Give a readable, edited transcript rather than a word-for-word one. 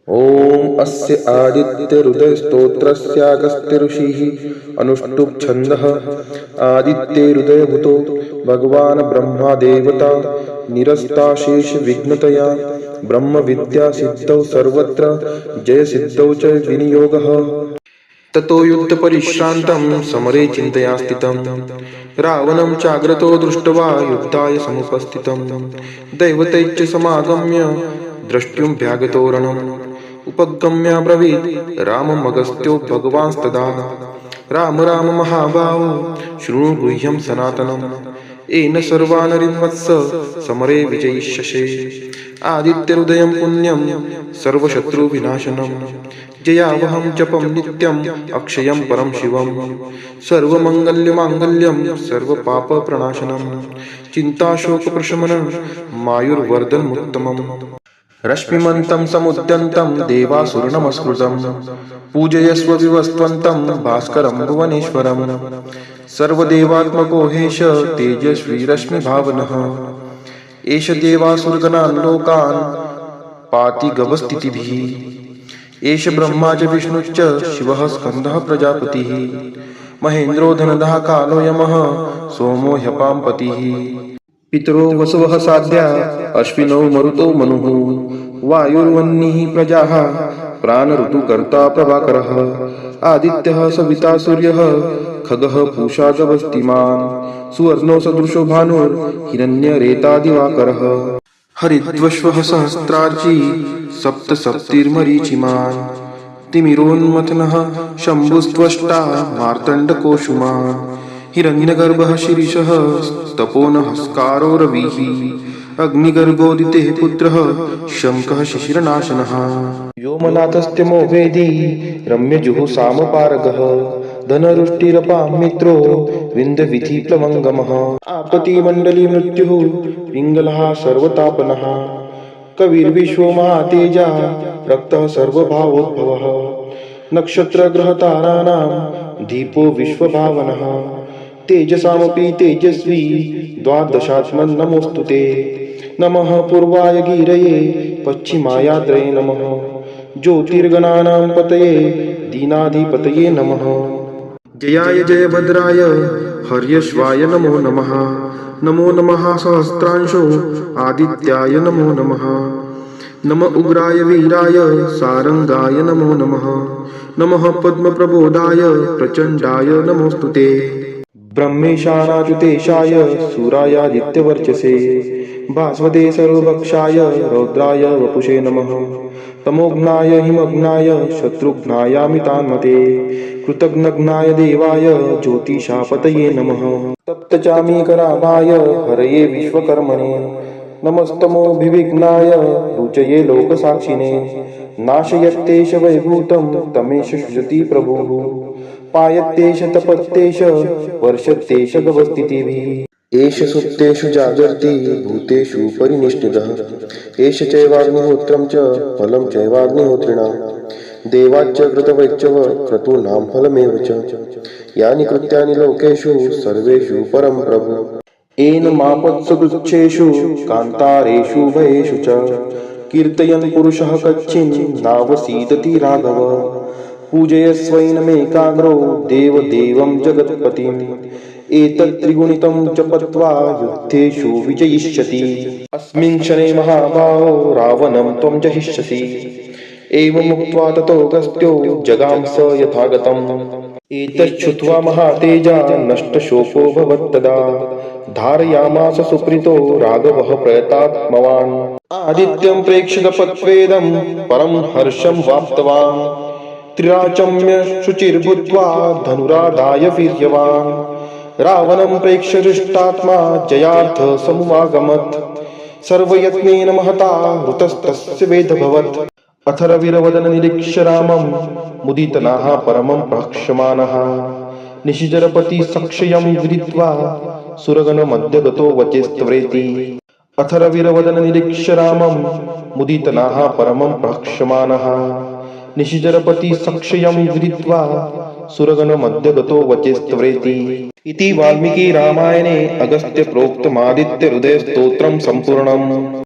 ॐ अस्य आदित्यहृदयस्तोत्रस्यागस्त्य ऋषिः अनुष्टुप् छन्दः आदित्यहृदयभूतो भगवान् ब्रह्मा देवता निरस्ताशेषविघ्नतया ब्रह्मविद्यासिद्धौ सर्वत्र जयसिद्धौ च विनियोगः। ततो युद्धपरिश्रान्तं समरे चिन्तया स्थितं रावणं चाग्रतो दृष्ट्वा युद्धाय समुपस्थितं दैवतैश्च समागम्य द्रष्टुमभ्यागतो रणम् उपगम्याब्रवीत् राममगस्त्यो भगवांस्तदा राम राम महाबाहो शृणु गुह्यं सनातनम् येन सर्वानरिन्वत्स समरे विजयिष्यसे आदित्यहृदयं पुण्यं सर्वशत्रुविनाशनं जयावहं जपं नित्यम् अक्षयं परं शिवं सर्वमङ्गल्यमाङ्गल्यं सर्वपापप्रणाशनं चिन्ताशोकप्रशमनं मायुर्वर्धनमुत्तमम् रश्मिमन्तं समुद्यन्तं देवासुरनमस्कृतं पूजयस्व विवस्त्वन्तं भास्करं भुवनेश्वरं सर्वदेवात्मको हेश तेजस्वी रश्मिभावनः एष देवासुरगणान् लोकान् पाति गवस्थितिभिः एष ब्रह्मा च विष्णुश्च शिवः स्कन्दः प्रजापतिः महेन्द्रो धनदः कालो यमः सोमो ह्यपां पतिः पितरो वसवः साध्या अश्विनौ मरुतो मनुः वायुर्वह्निः प्रजाः प्राणऋतुकर्ता प्रभाकरः आदित्यः सविता सूर्यः खगः पूषा गवस्तिमान् सुवर्णो सदृशो भानुर्हिरण्यरेतादिवाकरः हरिद्वश्वः सहस्रार्ची सप्तसप्तिर्मरीचिमान् तिमिरोन्मथनः शम्भुस्त्वष्टा मार्तण्डकोशुमान् हिरण्यगर्भः शिरीषः तपोनहस्कारो रविः अग्निगर्भोदितेः पुत्रः शङ्खः शिशिरनाशनः व्योमनाथस्त्यमो वेदी रम्यजुः धनरुष्टिरपां मित्रो विन्ध्यविधिप्लवङ्गमः आपतिमण्डली मृत्युः पिङ्गलः सर्वतापनः कविर्विश्वो महातेजा रक्तः सर्वभावोद्भवः नक्षत्रग्रहताराणां दीपो विश्वभावनः तेजसामपि तेजस्वी द्वादशात्मन् नमोऽस्तु ते नमः पूर्वाय गिरये पश्चिमायाद्रये नमः ज्योतिर्गणानां पतये दीनाधिपतये नमः जयाय जयभद्राय हर्यश्वाय नमो नमः नमो नमः सहस्रांशो आदित्याय नमो नमः नम उग्राय वीराय सारंगाय नमो नमः नमः पद्मप्रबोधाय प्रचण्डाय नमोऽस्तु ते ब्रह्मेशानाच्युतेशाय सूरायादित्यवर्चसे भास्वते सर्वभक्षाय रौद्राय वपुषे नमः तमोघ्नाय हिमघ्नाय शत्रुघ्नायामितान्मते कृतघ्नघ्नाय देवाय ज्योतिषापतये नमः तप्तचामीकराभाय हरये विश्वकर्मणे नमस्तमोभिविघ्नाय रुचये लोकसाक्षिणे नाशयत्तेष वैभूतं तमेष सृजति प्रभुः पायत्तेष तपत्तेष वर्षत्तेष गवस्थितिभिः एष सुप्तेषु जागर्ति भूतेषु परिनिष्ठितः एष चैवाग्निहोत्रं च फलं चैवाग्निहोत्रिणां देवाच्च कृतवैच्चव क्रतूनां फलमेव च यानि कृत्यानि लोकेषु सर्वेषु परं प्रभु येन मापत्सुकृच्छेषु कान्तारेषु भयेषु च कीर्तयन् पुरुषः कच्छिन् नावसीदति राघव पूजयस्वैनमेकाग्रो देवदेवं जगत्पतिम् एतत् त्रिगुणितं जपत्वा युद्धेषु विजयिष्यति अस्मिन् क्षणे महाबाहो रावणं त्वं जहिष्यसि एवमुक्त्वा ततो गस्त्यो जगाम स यथागतम् एतच्छ्रुत्वा महातेजा नष्टशोको भवत्तदा धारयामास सुप्रीतो राघवः प्रयतात्मवान् आदित्यं प्रेक्षितपत्वेदं परं हर्षं वाप्तवान् त्रिराचम्य शुचिर्भूत्वा धनुरादाय वीर्यवान् रावणं प्रेक्ष्य हृष्टात्मा जयार्थ समुवागमत् सर्वयत्नेन महता हृतस्तस्य वेदभवत् अथर्ववीरवदन निरीक्ष्य रामं मुदितनाः परमं प्रहक्ष्यमाणः निशिचरपति सक्षयं विदित्वा सुरगणमध्य गतो वचेस्त्वरेति अथर्ववीरवदन निरीक्ष्य रामं मुदितनाः परमं प्रहक्ष्यमाणः निशिचरपति सक्षयं विदित्वा सुरगणमध्य गतो वचेस्त्वरेति इति वाल्मीकि रामायणे अगस्त्य प्रोक्तमादित्य हृदय स्तोत्रं संपूर्णम्।